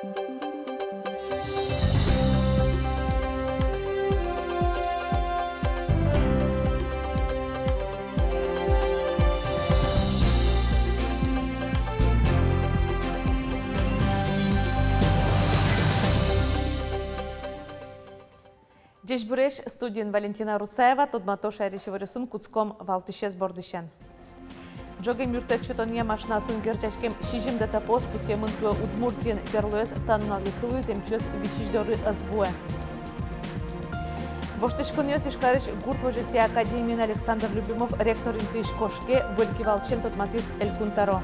Деш буреш студиен Валентина Русаева, тодматоша решеварюсын куцком валтышез бордышен. Джогем юртечетония машинасын герчашкем шижимде тапос пусемын туа удмуртин берлуэс таннал юсылу земчёс вишиждоры азвуэ. Воштышконёс ишкарыш гуртвожести академиин Александр Любимов ректор интыш кошке вылькивалчен тодматис элькунтаро.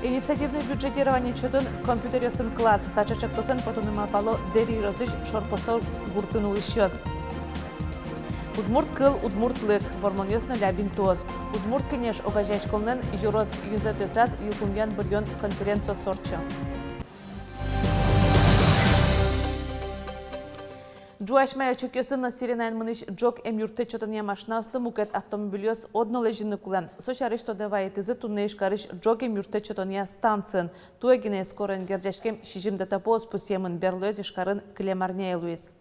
Инициативный бюджетирование чудын компьютерёсын класс, тачачактосын потоныма пало дери розыш шорпосор гуртын улышёс. Удмурт кыл, удмурт лык, вормонёсны лябин тоз. Удмурт кенеш огажай школнен юроз юзетёсаз юкумян бульон конференцио сорчо. Джуашмая чокёсын на сиренайн мыныш джок эмюрте чотания машинасты мукет автомобилёс одно лежины кулен. Сочарыш то давает изы туннеш карыш джок эмюрте чотания станцин. Туэгине скорен герджашкем шижимде тапоз пусемын берлуэз ишкарын клемарнее луиз.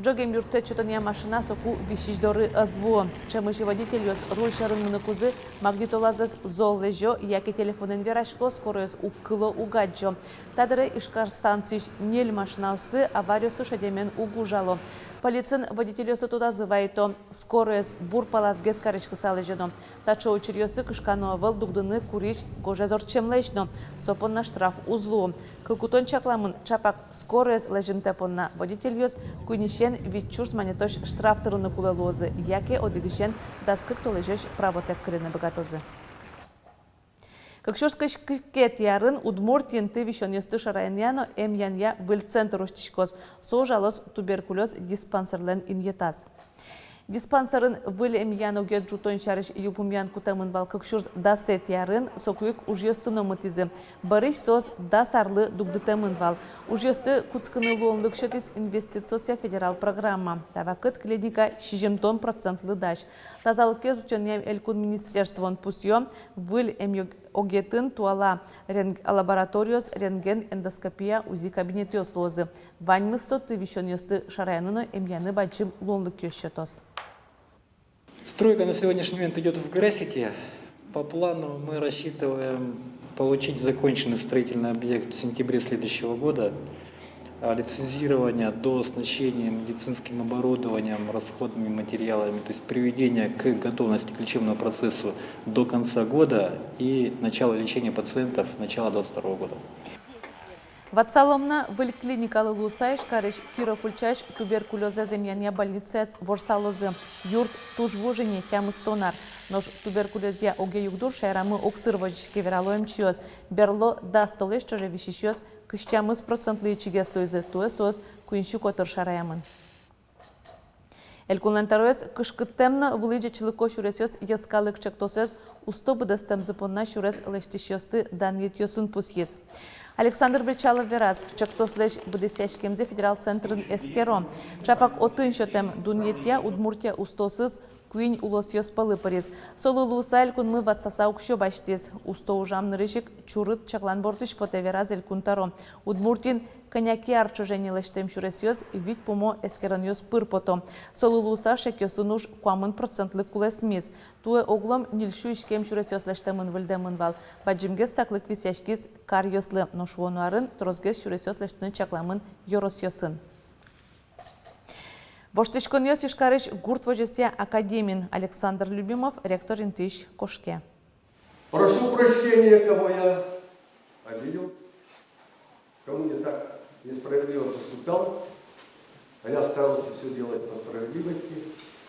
Джогем юрте чотания машина соку вишиждоры азву. Чемыши водитель руль шарын мыныкузы магнитолазыз зол лежо, яки телефонен верашко скороез уккыло угаджо. Тадыры ишкар станциш нель машинаусы авариосы шадемен угужало. Полицин водителёсы туда зывайто скороез бур палазгез карышкыса лежено. Тачо учерёсы кышкано выл дугдыны куриш гожезор чемлешно. Сопон на штраф узлу. Кылкутон чакламын чапак скороез лежим тепонна водителёс куйнишен витчурс манетош штрафтырыны кулелозы, яке одыгышен даскык толежеш правотек кырены богатозы. Как шорскаш кет ярын удмуртин ты вишонёсты шарайняно эмьянья был центр устишкос, сожалос туберкулез диспансерлен иньетаз. Диспансерын выл эмьяно гет жутон шарыш юпумян кутамын бал как шорс да сет ярын сокуик ужьёсты номытизы. Барыш соз да сарлы дугдытамын вал. Ужьёсты куцкыны луонлык шетис инвестиция федерал программа. Тавакыт клиника 60% даш. Тазалыке зученьям элькун министерствон пусьё выл эмьё огетін туала лабораториос рентген эндоскопия УЗИ кабинетиос лозы. Ваньмысто ты вишонёсты шарайныно эмьяны бачым лонлык ёщетос. Стройка на сегодняшний момент идет в графике. По плану мы рассчитываем получить законченный строительный объект в сентябре следующего года. Лицензирование до оснащения медицинским оборудованием, расходными материалами, то есть приведение к готовности к лечебному процессу до конца года и начало лечения пациентов начала 2022 года. Ватсаломна выль клиникалы лусайш карыш Киров ульчаш туберкулеза земляния больницес ворсалозы юрт тужвужине тямыстонар. Нож туберкулезия оге югдур шайрамы оксырвожичке вералоем чиоз. Берло да столеш чоже вишищёз кыштямыз процентлы чигеслойзы туэсоз куинщу котыр шараямын. Элькулентароес кышкыттемна вылыджа чылыко шуресёс яскалык чактосез устобы дастем запонна шурес лештищёсты дан етьёсын пусьез. Александр Бричалов вераз, чактос леш бдесяшкемзе федерал центрын эскеро. Чапак отын шотем дуньетья удмуртия устосыз куин улосьёс палы парез. Солы луса элькун мы ватсаса укшо баштез. Усто ужамны рыжик чурыт чаклан бортыш поте вераз элькунтаро. Удмуртин коньяки арчужени лештем шуресьёс вид помо эскераньёс пыр пото. Солы луса шекёсын уж куамын процентлы кулес мис. Туэ оглом нильшу ишкем шуресьёс лештемын вылдемын вал. Баджимгес саклык висяшкиз карьёслы. Ношвонуарын трозгес шуресьёс лештыны чакламын йоросьёсын. Воштышконёс ишкарыш гуртвожестия академин Александр Любимов, ректор интыш кошке. Прошу прощения, кого я обидел, кому не так несправедливо поступал, а я старался все делать по справедливости,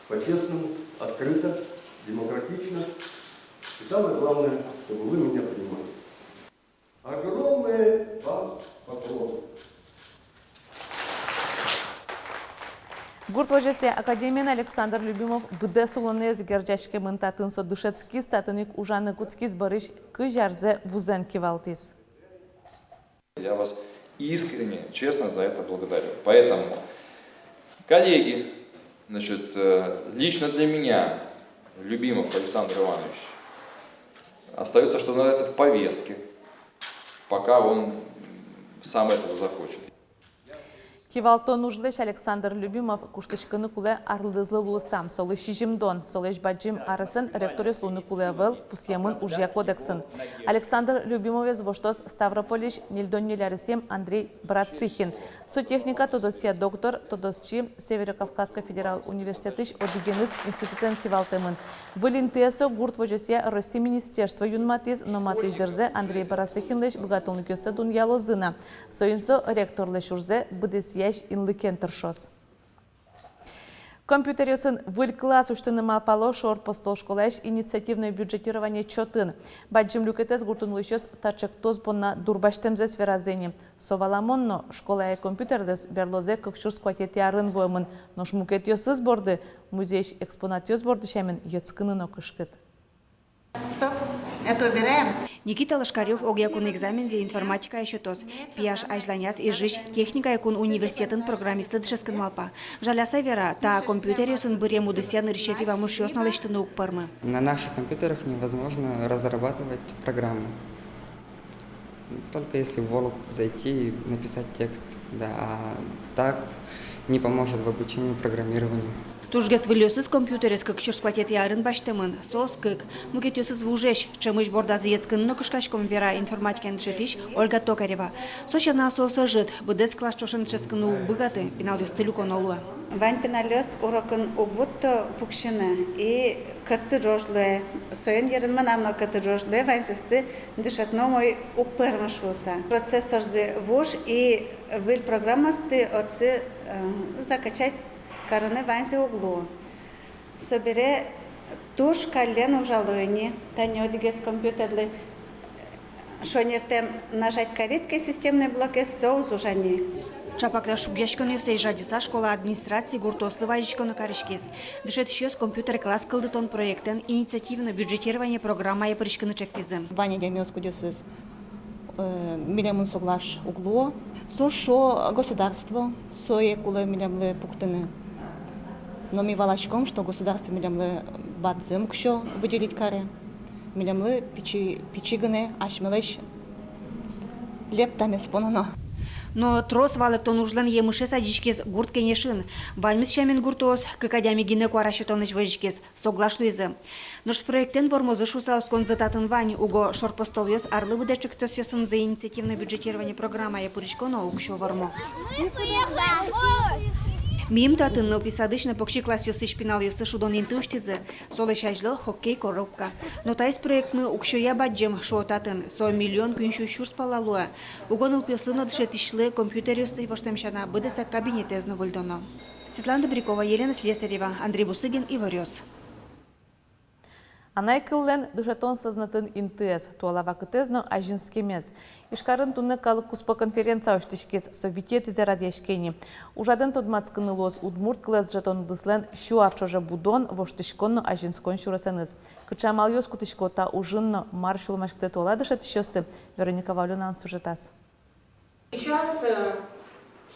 по-честному, открыто, демократично. И самое главное, чтобы вы меня понимали. Огромное вам поклон. Гуртвожестия академин Александр Любимов быде солонез герджашке мынтатын со душецки статыник ужаны куцки сборыш кыжарзе вузен кивалтис. Я вас искренне, честно за это благодарю. Поэтому, коллеги, значит, лично для меня Любимов Александр Иванович остается, что называется, в повестке, пока он сам этого захочет. Кивалто нужлеш Александр Любимов куштышкыны куле арлызлы луысам, солы шижимдон, солеш баджим арысын ректорис луны куле вел пусьемын ужья кодексын. Александр Любимовец воштос Ставрополиш нельдон-нелярысем Андрей Братсыхин. Сотехника тодосия доктор, тодосчи Северо-Кавказский федерал университетыш одигеныз институтен кивалтемын. Вылинтесо гурт вожесия Россия министерства юнматиз, но матыш дерзе Андрей Братсыхин леш богатолны кёсе дуньяло зына. Союнсо ректор леш урзе быдесия инлыкен тыршос. Компьютериосын выль класс уштыныма пало шор постол школаш инициативное бюджетирование чотын. Баджим люкетес гуртунлышес тачек тоз бонна дурбаштемзес веразени. Соваламонно школа компьютердес берлозе кыкшурс кватети арын воемын. Но шмукетиосыз борды музейш экспонатиос борды шамин ецкынын окышкыт. Стоп, это убираем. Никита Лошкарев огякун экзамен де информатика еще тос. Пияш ажланяс и жиш техника якун университетын программисты дышескын малпа. Жаляса вера, та компьютере сын бырем удысян решети вам уж ёсна лештыны укпармы. На наших компьютерах невозможно разрабатывать программы. Только если в Word зайти и написать текст. Да, а так не поможет в обучении программированию. Тужгес вылёсыз компьютерес как чурскватет ярын баштемын, сос кык. Мукетёсыз вужеш, чемыш бордазы ецкын нокышкашком вера информатикен шетиш Ольга Токарева. Сочерна соса жит, быдес класс чошын ческыну быгаты, пеналдёс целюкон олуа. Вань пеналёс урокын угвутто пукшины и катсы жожлы. Соен ерын манамно каты жожлы, вань сесты дышатно мой упырмышуса. Процессор зе вуж и выль программасты отцы закачать караны ванзе углу. Собере туш колен ужалыни, танёдигес компьютерлы. Шонертем нажать каритки системный блоке соус ужани. Чапакра шубьяшканы всей жадиса школа администрации гуртослы вайчконы карышкес. Дышет щёс компьютер класс кылдытон проектен инициативно бюджетирование программа я причканы чекпизым. Ваня демёс кудесыз милемын соглаш углу. Со шо государство, сое кулы милемлы пуктыны. Но ми валачком, что государство милемлы бадзым кшо выделить каре. Милемлы пичигыны ашмелеш лептами спонано. Но трос валектон ужлан емыше садичкес гурт кенешин. Вальмис шамен гуртос, какадями гине куарашетоныч вожичкес, соглашлуизы. Наш проектен вормозышуса оскон зататын вань, уго шорпостолёс арлы выдачектос ёсын за инициативное бюджетирование программа я пуричконо укшо вормо. Мим татын ныл писадыш на покши класс ёсы шпинал ёсы шудон интуштизы, солешажлы хоккей коробка. Но тайс проект мы укшо я баджем шо татын, со миллион күншү шурс палалуа. Уго ныл пёсыно дышетишлы компьютер ёсы воштемшана быдеса кабинетезно вольдоно. Светлана Добрякова, Елена Слесарева, Андрей Бусыгин и Варёс. Анай кыллен дышатон сознатын интез, туалава кытезно ажинскемез. Ишкарын тунны калык куспо конференция оштишкез, совитет изе радиашкени. Ужаден тодмацкыны лос удмурт кылез жатон дыслен шу авчожа будон воштишконно ажинскон шурасеныз. Кычамал ёс кутышкота ужинно маршул машкте туала дышатишёсты. Вероника Валюнан сюжетас. Сейчас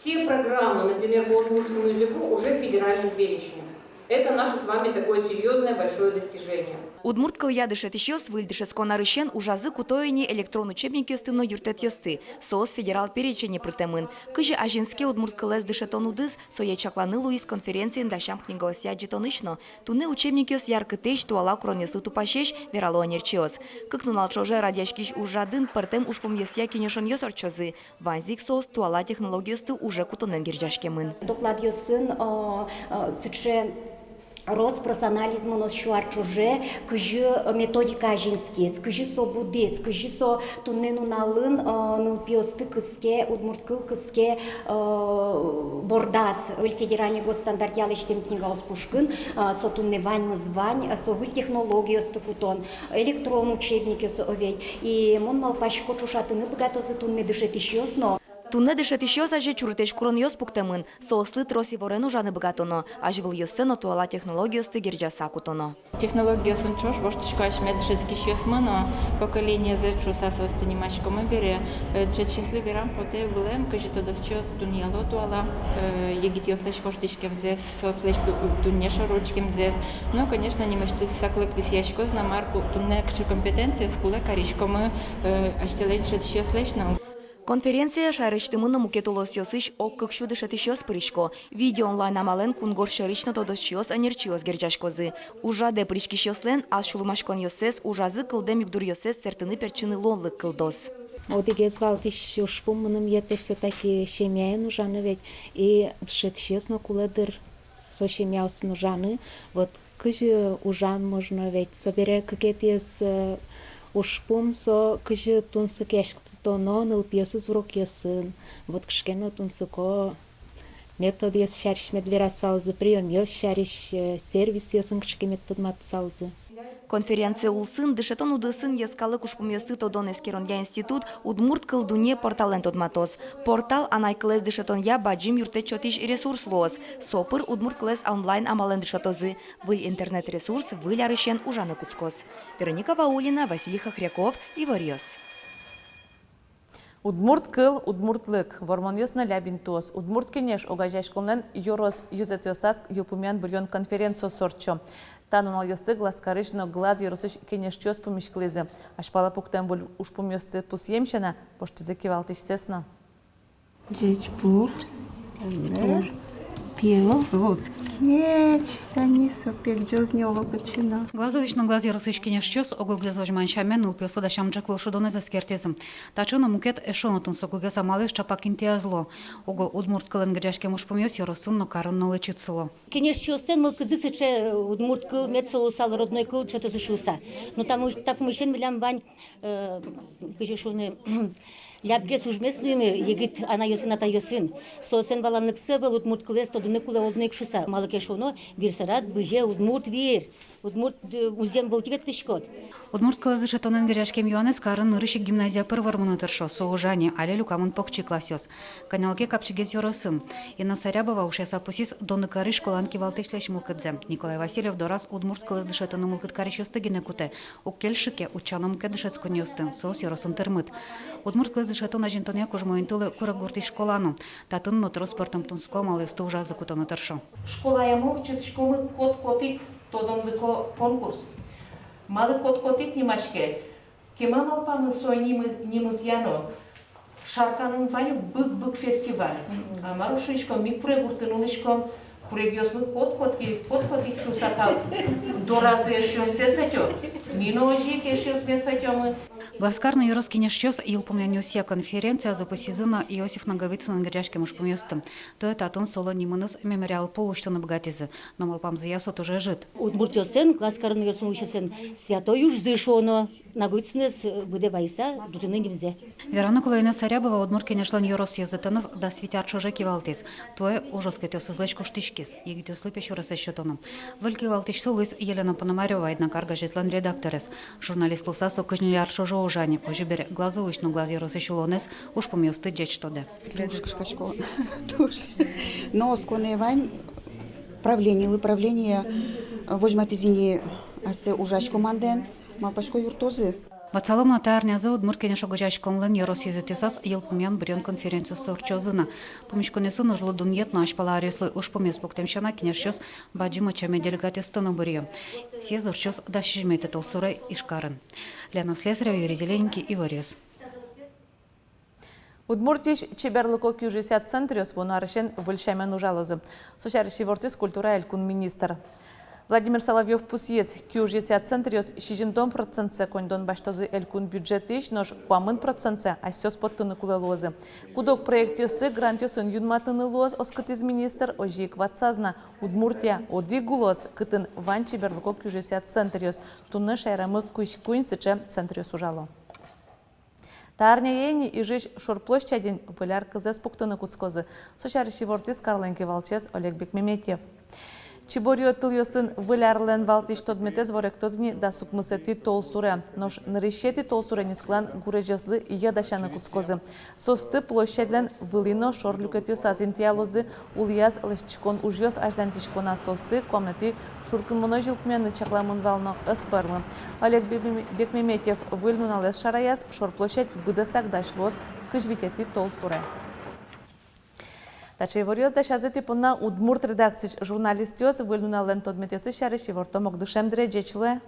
все программы, например, по удмуртскому языку уже в федеральном перечне. Это наше с вами такое серьезное большое достижение. Удмурт кылья дышет еще свыль дышет сконарыщен ужазы кутоини электронный учебник юстыно юртет юсты. Соос федерал перечень притемын. Кыжи ажинске удмурт кылез дышетон удыз, соя чакланы луис конференции дашам книга джитонычно. Туны учебник юс яркытеч туала кронесы тупашеш верало нерчиос. Как нуналчоже радяшкиш ужадын партем ушпом ясья кинешон юс орчозы. Ванзик соос туала технологиосты уже кутонен гирджашкемын. Доклад юсын сыче Роспросанализм у нас шуарчуже, кыжы методика ажинскес, кыжы со будес, кыжы со туннену налын нылпиосты кыске, удмурткыл кыске бордас, выль федеральный госстандарт ялыштем книга оспушкын, со тунне вань звань, со выль технология стыкутон, электрон учебники со оведь, и мон малпашко чушатыны богатозы тунне дышет еще сно. Тунне дышет еще саже чуртеш курон ёс пуктемын, соослы троси ворену жаны богатоно, ажвыл ёссено туала технологиосты гирджаса кутоно. Технология сынчош, воштышкаш медшецкий щесмано, поколение зетшу сасосты немачкома бере, чечесли верам поте вылем, кажи то досчёс туньяло туала, егит ёслеш воштышкем зес, соцлеш туннеша ручкем зес, но, конечно, немачты саклык висяшко на марку тунне кче компетенция скуле каричкомы, аштелен чечеслешно. Конференция шайрыштымыны мукетулос йосыш оккыкшу дышатышёс пришко. Видео онлайн амален кунгор шарычно тодосчиос анерчиос герджашкозы. Ужаде пришкишёслен аз шулумашкон йосес ужазы кылдем югдур йосес сертыны перчыны лонлык кылдос. Одигез валтиш ушпумным ете все-таки щемяен ужаны ведь и дышатышёс куледыр со щемяус нужаны. Вот кыжы ужан можно ведь собере какие-то ушпум со кыжы тунсы кешкто но нылпиосыз урок йосын. Вот кышкено тунсыко метод йос шариш медвера салзы, прием йос шариш сервис йосын кышки метод мат салзы. Конференция улсын дышетон удысын яскалы кушпумьесты тодон эскеронья институт удмурт кылдуне портален тодматос. Портал анай клес дышетон я баджим юрте чотиш ресурс лоз. Сопыр удмурт клес онлайн амален дышетозы. Выль интернет-ресурс выль арышен ужаны куцкос. Вероника Ваулина, Василий Хохряков, Иворьос. Удмурт кыл, удмуртлык, вормон йосна лябинтос. Удмурт кенеш огажашколнен юрос юзетёсаск юлпумян бульон конференцию сорчо. Танунал йосы глаз карышно глаз юросыш кенешчёс пумишклезе. Ашпала пуктен буль ушпумьёсты пусьемщена, поштызе кивалтыш сесно. Джечбур, пиво, вот. Таниса, пельджознёва почина. Глазовично глаз юросыш кенешчёс огуглез вожманшамен улпёса дашам джекло шудоне заскертезм. Тачона мукет эшонотун сокугес амалеш чапакинтия зло. Ого удмурт кылын гряшке мушпумьёс юросын но карынно лечицыло. Кенешчёсен мыл кызысыче удмурт кыл мецоусал родной кыл что-то зашуса. Но там так мышен билям вань кыжешуны ляпге сужмесными егит ана йосын ата йосын. Сосен баланнык севел удмурт кылес тодыны куле однык шуса. Малыкешоно бирсарат быже удмурт вир. Удмурт узем был тибет тышкот. Удмурт кылызы шатонен гряшкем юанес карын нырышик гимназия пырвар мунытыршо соужане але люкамын покчи классёс. Каналке капчигез юросым. Инна Сарябова ушеса пусис доны кары школанки валтешлеш мылкыдзем. Николай Васильев дорас удмурт кылыз дышетыны мылкыд карышёсты генекуте. Уккельшике учаном ке дышецконёстын сос юросын тырмыт. Удмурт кылыз дышетон ажентоне кужмоинтылы курагурти школану. Татын нотро спортом тунско малесты ужазы кутонытыршо. Школа я молчит, школы кот-котик. Тодомдыко конкурс. Малы кот-котик немашке. Кемамал памы сой нимыз яно. Шарканын ваню бык-бык фестиваль. А марушишком мик прегуртынулышком прегёсмы кот-котик шусакал. До разы ещё сесатё. Миножик ещё смесатёмы. Гласкарно юрос кенешчёс илпумнянюсия конференция запусизына Иосиф Наговицын гряшке мушпумьёстым. То это атон соло нимыныз мемориал полуштаны богатизы. Но малпам заясот уже жит. Удмурт йосен, гласкарно йосен учесен, святой уж зышоно. Нагуйцнес буде вайса, жутыны гимзе. Верана Кулайна Сарябова удмурт кенешлан юрос язытыныз да светярчо же кивалтис. Тое ужас кетёсы злэч куштышкис. Егит услыпеш юрос эщетоном. Вэль кивалтиш солыс Елена Пономарёва, одна карга житлан редакторес. Журналист Лусасо кыжнилярчо же ужане. Ожи бере глазовычно глаз юрос эщулонес, уж помьёсты джечтоде. Но сконе вань правление возьмат изини асе ужач команден. Малпашко юртозы. Вацалом на таарнязы удмурт кенеш огожашконлен юрос езетюсас елпумян брен конференцию сорчозына. Помешконесын ужлы дуньетно ашпала арёслы уж помес поктемшана кенешчёс баджима чаме делегатёстыны бурьё. Се зорчёс дашижмете толсурай ишкарын. Лена Слесарева, Юрий Зелененький, Иворьос. Удмуртиш чеберлыко кюжесят центриос вонарышен выльшамен ужалозы. Сочарыши вортис культура элькун министр. Владимир Соловьев пусьес кюжесят центриос 60% кондон баштозы элькун бюджетиш, нож куамын процентсе асёс поттыны кулелозы. Кудок проект ёсты грант ёсын юнматыны лоз оскытиз министр ожик ватсазна. Удмуртия оди гулоз кытын ван чеберлыко кюжесят центриос. Тунны шайрамы куйн сыче центриос ужало. Таарня ени и жиж шорплощадин выляр кызес пуктыны куцкозы. Сочарыши вортис Карленки Валчес Олег Бекмеметьев. Чеборио тыльосын вылярлен валтиш тодметез воректозни да сукмысети толсуре. Нож нарещети толсуре нисклан гурежеслы и ядашаны куцкозы. Состы площадлен вылино шорлюкетью сазинтиалозы ульяз лышчкон ужьёс аждантишкона состы комнати шуркын моножилпмены чакламын вално эсперлы. Олег Бекмеметьев выльнуналес шараяз шорплощадь быдасак дашлоз кыжвитети толсуре. Таче Иворьос да шазети пона удмурт редакцич журналистиос выльнунален тодметесы шарыши ворто мокдышем дрежечле.